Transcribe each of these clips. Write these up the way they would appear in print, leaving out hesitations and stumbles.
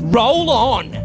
Roll on.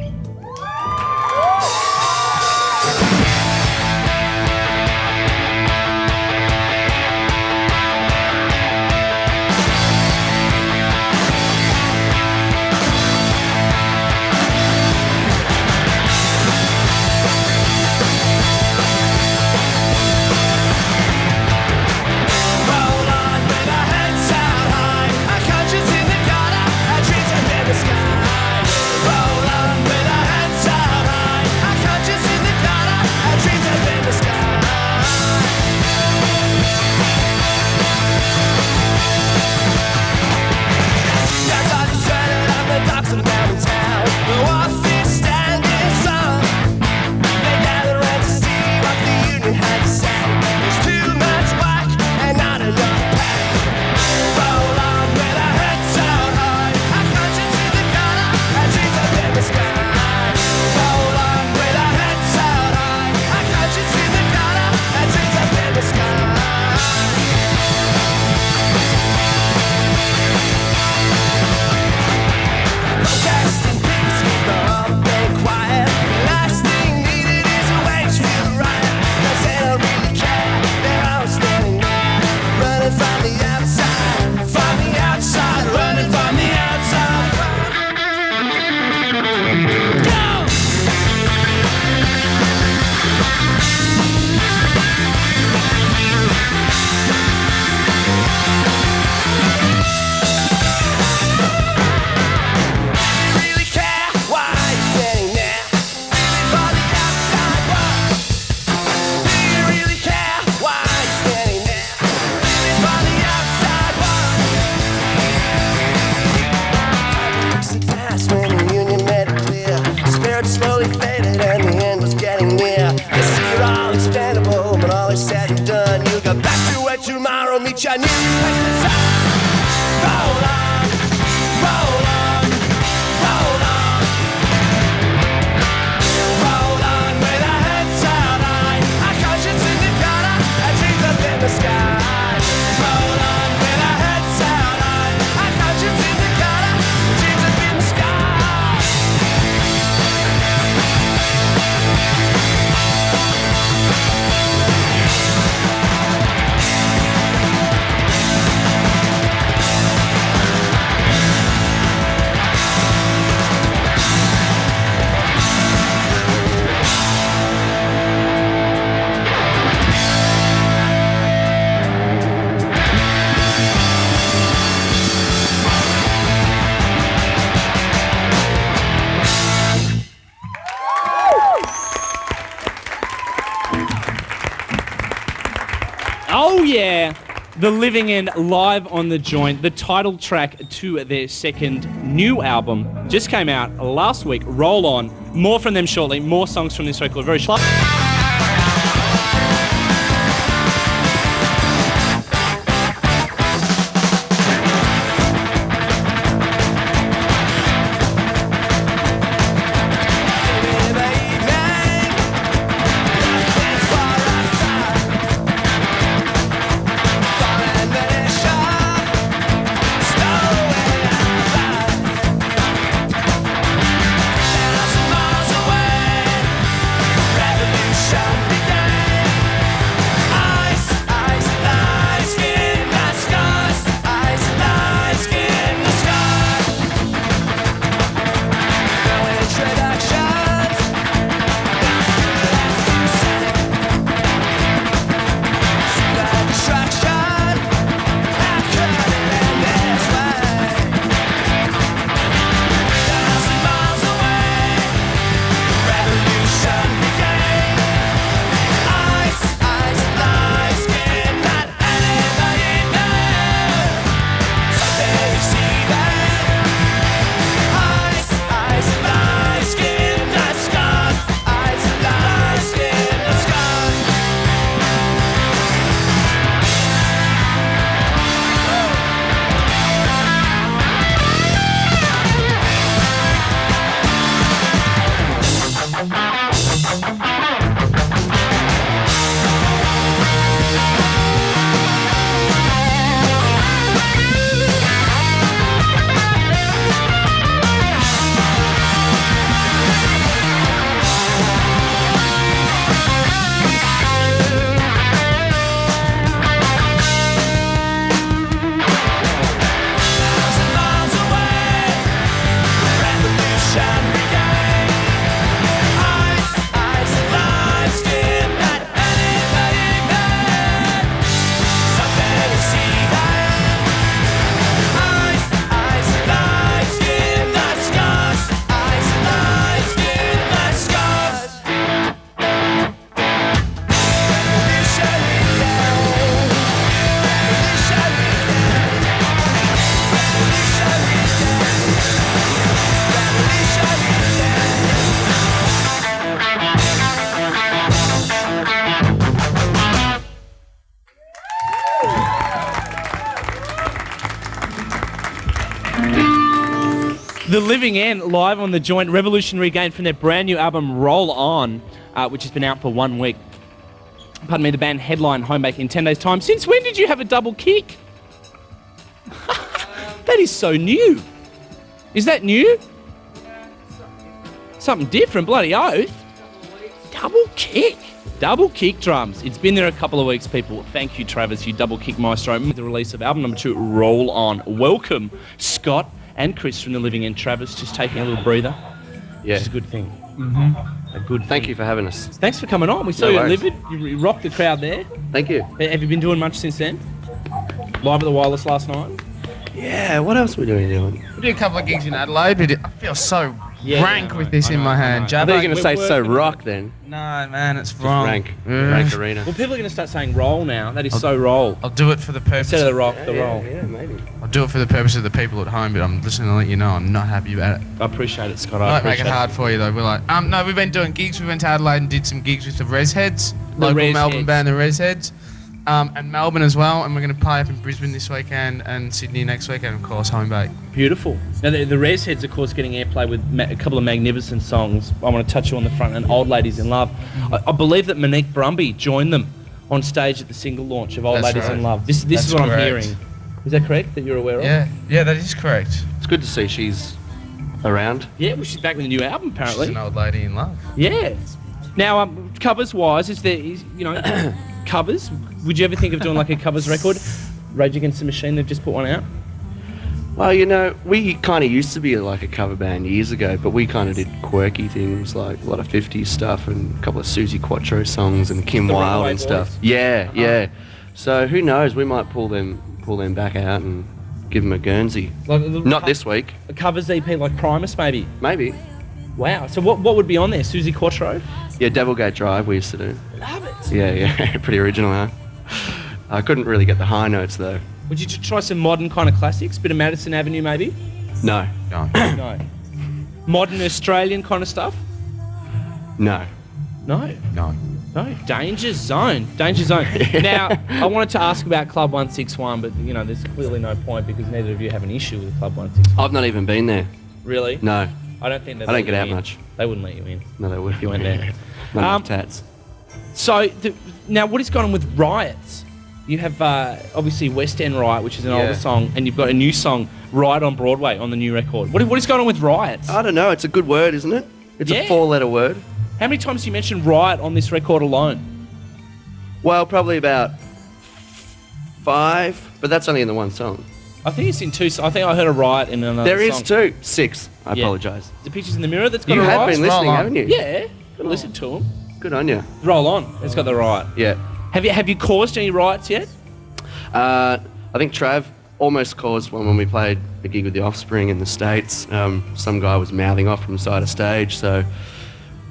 Slowly faded and the end was getting near. You see you're all expendable, when all is said and done, you'll go back to where tomorrow meets your new place to sun. Roll on, roll on, roll on. Roll on with our heads held high, our conscience in the gutter, our dreams up in the sky. Roll on with our heads held high, our conscience in the gutter, our dreams up in the sky. Oh yeah, The Living End live on The Joint, the title track to their second new album, just came out last week, Roll On. More from them shortly, more songs from this record, very sharp. Skin Living End live on the Joint, revolutionary game from their brand new album Roll On, which has been out for 1 week. Pardon me, the band headline Homebake in 10 days' time. Since when did you have a double kick? That is so new. Is that new? Something different, bloody oath. Double kick. Double kick drums. It's been there a couple of weeks, people. Thank you, Travis, you double kick maestro. With the release of album number 2, Roll On. Welcome, Scott and Chris from the Living End. Travis, just taking a little breather. Yeah. Which is a good thing. A good Thank thing. you for having us. Thanks for coming on. We saw No you at worries. Livid. You rocked the crowd there. Thank you. Have you been doing much since then? Live at the Wireless last night? Yeah, what else were we doing? We did a couple of gigs in Adelaide. I feel so Yeah, rank I know, with this I in know, my I hand. know. I Jabba. thought you were going to We're say so working rock then. No, man, it's wrong. Rank. Mm. Rank arena. Well, people are going to start saying roll now. That is so roll. I'll do it for the purpose. Instead of the rock, the roll. Yeah, maybe. I'll do it for the purpose of the people at home. But I'm just going to let you know I'm not happy about it. I appreciate it, Scott. I I might make it appreciate hard for you though. We're like, no, we've been doing gigs. We went to Adelaide and did some gigs with the Res Heads, The local Res Melbourne Heads. band, the Res Heads, and Melbourne as well. And we're going to play up in Brisbane this weekend and Sydney next weekend, of course, Homebake. Beautiful. Now, the Res Heads, of course, getting airplay with a couple of magnificent songs. I Want to Touch You on the Front and Old Ladies in Love. I believe that Monique Brumby joined them on stage at the single launch of Old That's Ladies in right. Love. This is That's what I'm correct. hearing. Is that correct, that you're aware of? Yeah, that is correct. It's good to see she's around. Yeah, well, she's back with a new album, She's apparently. an old lady in love. Yeah. Now, covers-wise, covers? Would you ever think of doing like a covers record? Rage Against the Machine, they've just put one out. Well, we kind of used to be like a cover band years ago, but we kind of did quirky things like a lot of 50s stuff and a couple of Susie Quattro songs and Kim The Wilde Runaway and stuff. Boys? Yeah, yeah. So who knows? We might pull them back out and give them a Guernsey. Like Not this week, A covers EP like Primus, maybe. maybe. Wow. So what would be on there? Susie Quattro? Yeah, Devilgate Drive we used to do. Love it. Yeah, pretty original, huh? I couldn't really get the high notes though. Would you try some modern kind of classics? Bit of Madison Avenue, maybe? No, No. No. Modern Australian kind of stuff? no. No. No. No. Danger Zone. Danger Zone. Now, I wanted to ask about Club 161, but, there's clearly no point because neither of you have an issue with Club 161. I've not even been there. Really? No, I don't think they I don't get out much. They wouldn't let you in. No, they would. You went there. Not enough Um, tats. So, now what is going on with Riots? You have obviously West End Riot, which is an Yeah. older song, and you've got a new song, Riot on Broadway, on the new record. What is going on with Riots? I don't know. It's a good word, isn't it? It's Yeah. a 4-letter word. How many times do you mention Riot on this record alone? Well, probably about 5, but that's only in the one song. I think it's in two. I think I heard a Riot in another There is song. 2. 6. I Yeah. apologise. The Pictures in the Mirror that's got You a have Riot? been listening, Roll on. haven't you? Yeah. Gotta listen to them. Good on you. Roll On. It's got the Riot. Yeah. Have you caused any riots yet? I think Trav almost caused one when we played a gig with the Offspring in the States. Some guy was mouthing off from side of stage, so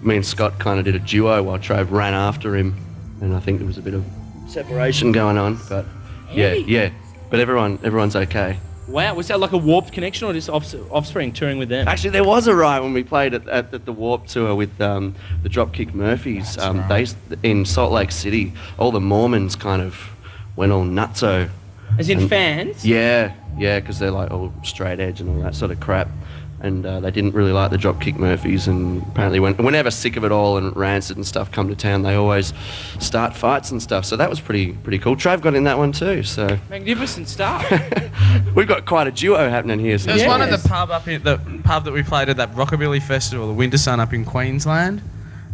me and Scott kind of did a duo while Trav ran after him, and I think there was a bit of separation going on. But Hey. yeah. But everyone's okay. Wow. Was that like a Warped connection or just Offspring touring with them? Actually, there was a riot when we played at the Warp Tour with the Dropkick Murphys. They in Salt Lake City. All the Mormons kind of went all nutso. As in fans? Yeah, because they're like all straight edge and all that sort of crap. And they didn't really like the Dropkick Murphys, and apparently whenever Sick of It All and Rancid and stuff come to town, they always start fights and stuff. So that was pretty cool. Trav got in that one too. So Magnificent stuff. we've got quite a duo happening here. So There was one at Yes. the pub that we played at that Rockabilly Festival, the Winter Sun up in Queensland.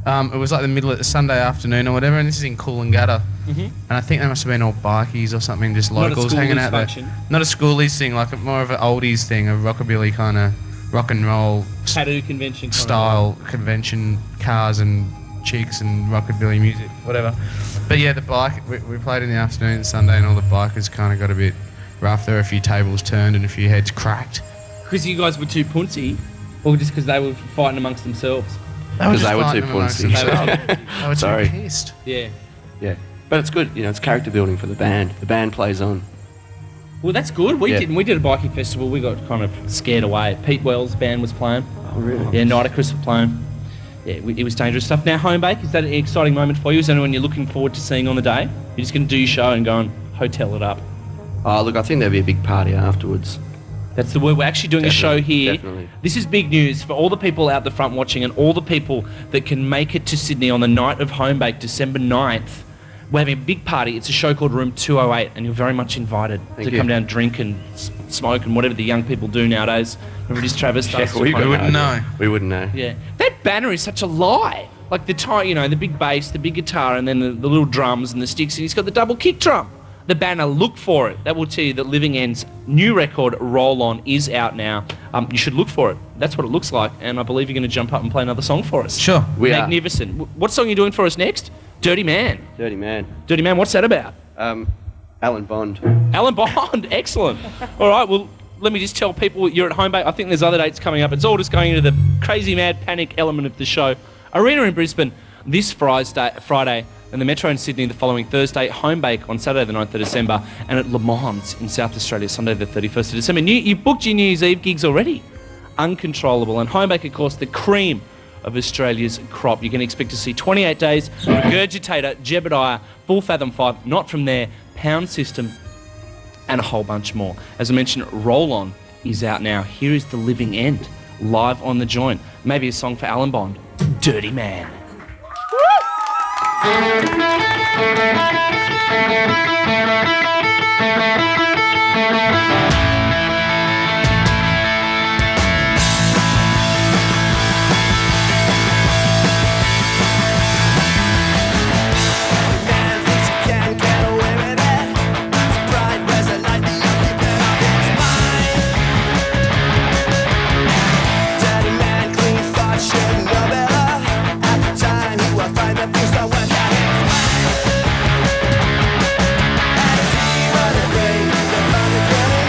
It was like the middle of the Sunday afternoon or whatever, and this is in Coolangatta. And I think they must have been all bikies or something, just Not a locals hanging schoolies out there. function. Not a schoolies thing, like more of an oldies thing, a rockabilly kind of rock and roll Tattoo convention. kind of style convention, cars and chicks and rockabilly music, whatever. But yeah, the bike, we played in the afternoon Sunday, and all the bikers kind of got a bit rough. There were a few tables turned and a few heads cracked. Because you guys were too punsy, or just because they were fighting amongst themselves? Because just they were fighting too amongst punsy. themselves. They were too Sorry. pissed. Yeah. Yeah, but it's good. It's character building for the band. The band plays on. Well, that's good. We Yeah. didn't. We did a biking festival. We got kind of scared away. Pete Wells' band was playing. Oh, really? Yeah, Nitocris were playing. Yeah, it was dangerous stuff. Now, Homebake, is that an exciting moment for you? Is there anyone you're looking forward to seeing on the day? You're just going to do your show and go and hotel it up. Oh, look, I think there'll be a big party afterwards. That's the word. We're actually doing a show here. Definitely. This is big news for all the people out the front watching and all the people that can make it to Sydney on the night of Homebake, December 9th. We're having a big party. It's a show called Room 208, and you're very much invited to you. come down, drink and smoke and whatever the young people do nowadays. Remember this, Travis? Yeah, Starts to we kind of- wouldn't know. We wouldn't know. Yeah. That banner is such a lie. Like the big bass, the big guitar, and then the little drums and the sticks, and he's got the double kick drum. The banner, look for it. That will tell you that Living End's new record, Roll On, is out now. You should look for it. That's what it looks like, and I believe you're going to jump up and play another song for us. Sure. We are. Magnificent. What song are you doing for us next? Dirty Man. Dirty Man. Dirty Man, what's that about? Alan Bond. Alan Bond, excellent. All right, well, let me just tell people you're at Homebake. I think there's other dates coming up. It's all just going into the crazy mad panic element of the show. Arena in Brisbane this Friday, and the Metro in Sydney the following Thursday. Homebake on Saturday the 9th of December, and at Le Mans in South Australia Sunday the 31st of December. You've booked your New Year's Eve gigs already. Uncontrollable. And Homebake, of course, the cream of Australia's crop. You can expect to see 28 Days, Regurgitator, Jebediah, Full Fathom 5, Not From There, Pound System, and a whole bunch more. As I mentioned, Roll On is out now. Here is The Living End, live on The Joint. Maybe a song for Alan Bond, Dirty Man. Man thinks he can get away with it. His pride wears a light that you keep it off his mind. Dirty man, clean thoughts, should know better. At the time, he will find that things don't work out his way. As he runs away, he's a funny girl.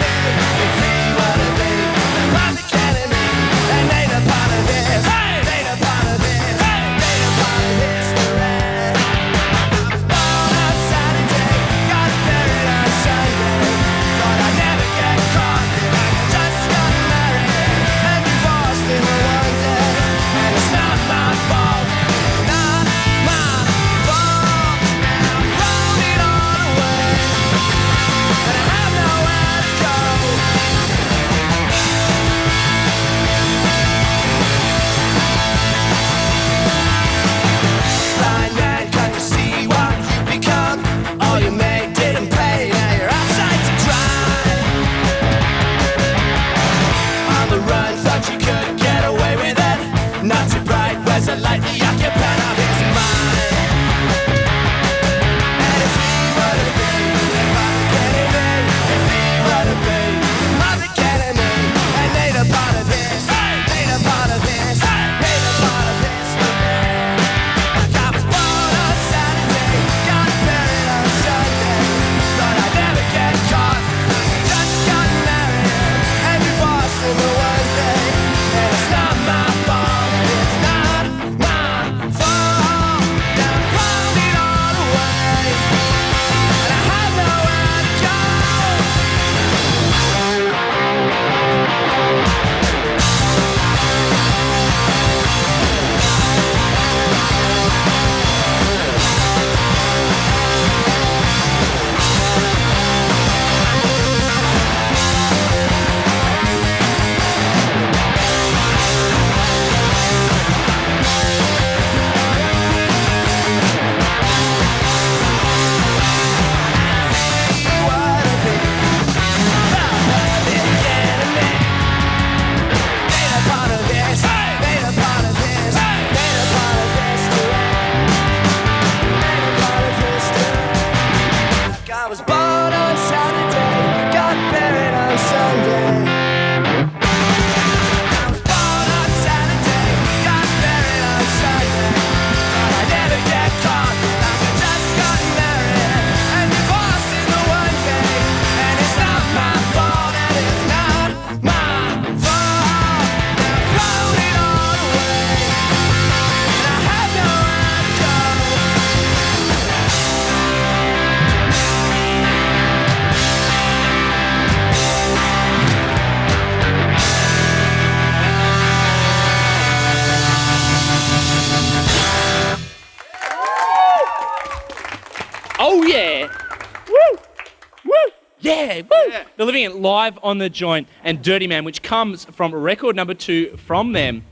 Hey, woo! They're living it live on the joint and Dirty Man, which comes from record number 2 from them.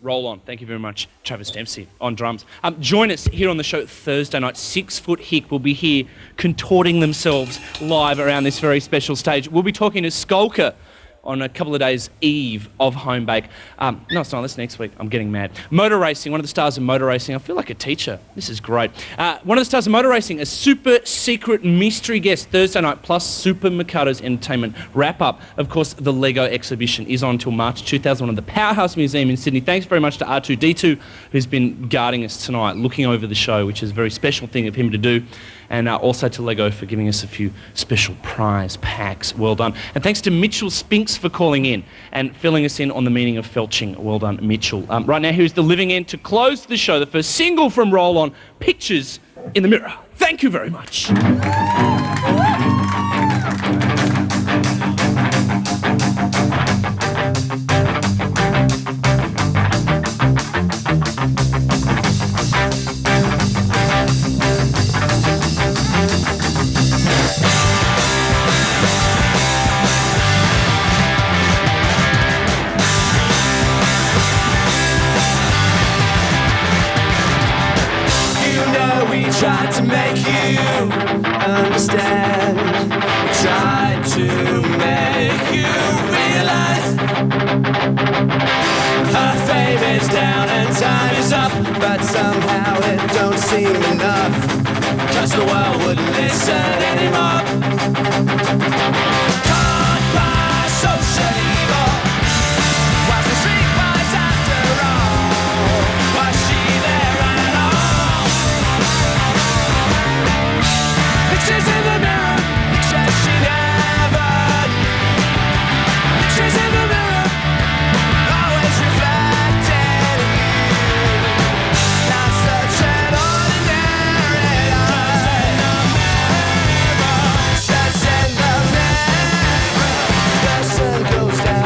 Roll on. Thank you very much, Travis Dempsey on drums. Join us here on the show Thursday night. 6 Foot Hick will be here contorting themselves live around this very special stage. We'll be talking to Skulker on a couple of days eve of Homebake. No, it's not. That's next week. I'm getting mad. Motor racing, one of the stars of motor racing. I feel like a teacher. This is great. One of the stars of motor racing, a super secret mystery guest Thursday night, plus Super Mikado's entertainment wrap up. Of course, the Lego exhibition is on until March 2001 at the Powerhouse Museum in Sydney. Thanks very much to R2D2, who's been guarding us tonight, looking over the show, which is a very special thing of him to do. And also to Lego for giving us a few special prize packs. Well done. And thanks to Mitchell Spinks for calling in and filling us in on the meaning of felching. Well done, Mitchell. Right now, here's The Living End to close the show. The first single from Roll On, Pictures in the Mirror. Thank you very much. Tried to make you understand. We tried to make you realize her fame is down and time is up, but somehow it don't seem enough, 'cause the world wouldn't listen anymore. Caught by social evil, was the streetwise after all? Was she there at all? Pictures in the mirror, pictures she never knew. Pictures in the mirror, always reflecting you. Not such an ordinary life. Pictures in the mirror, the sun goes down.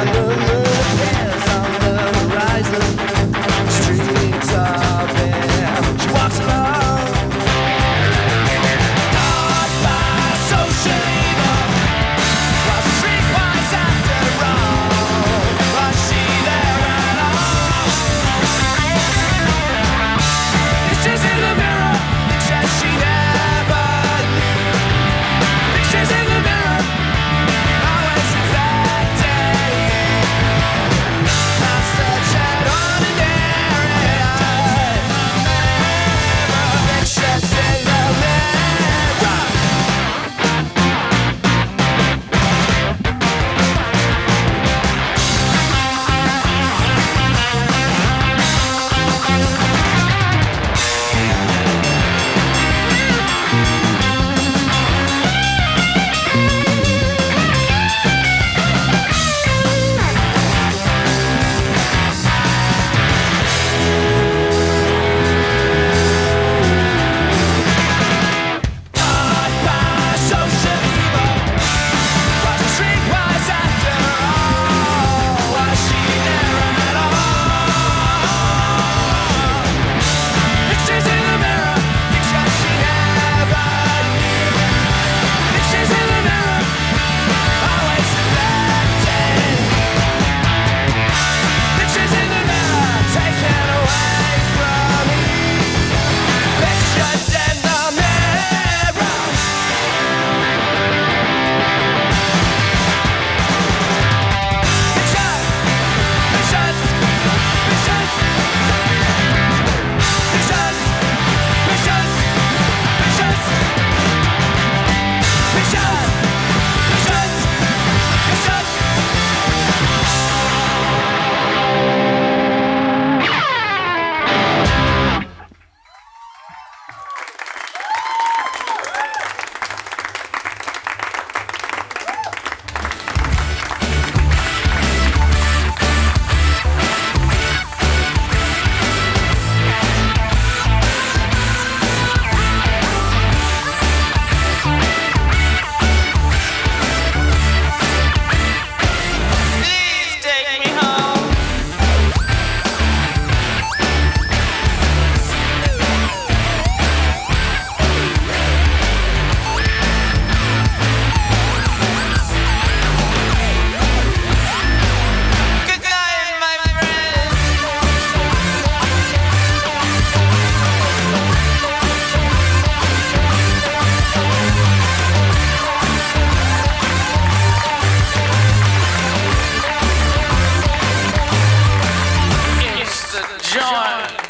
joint.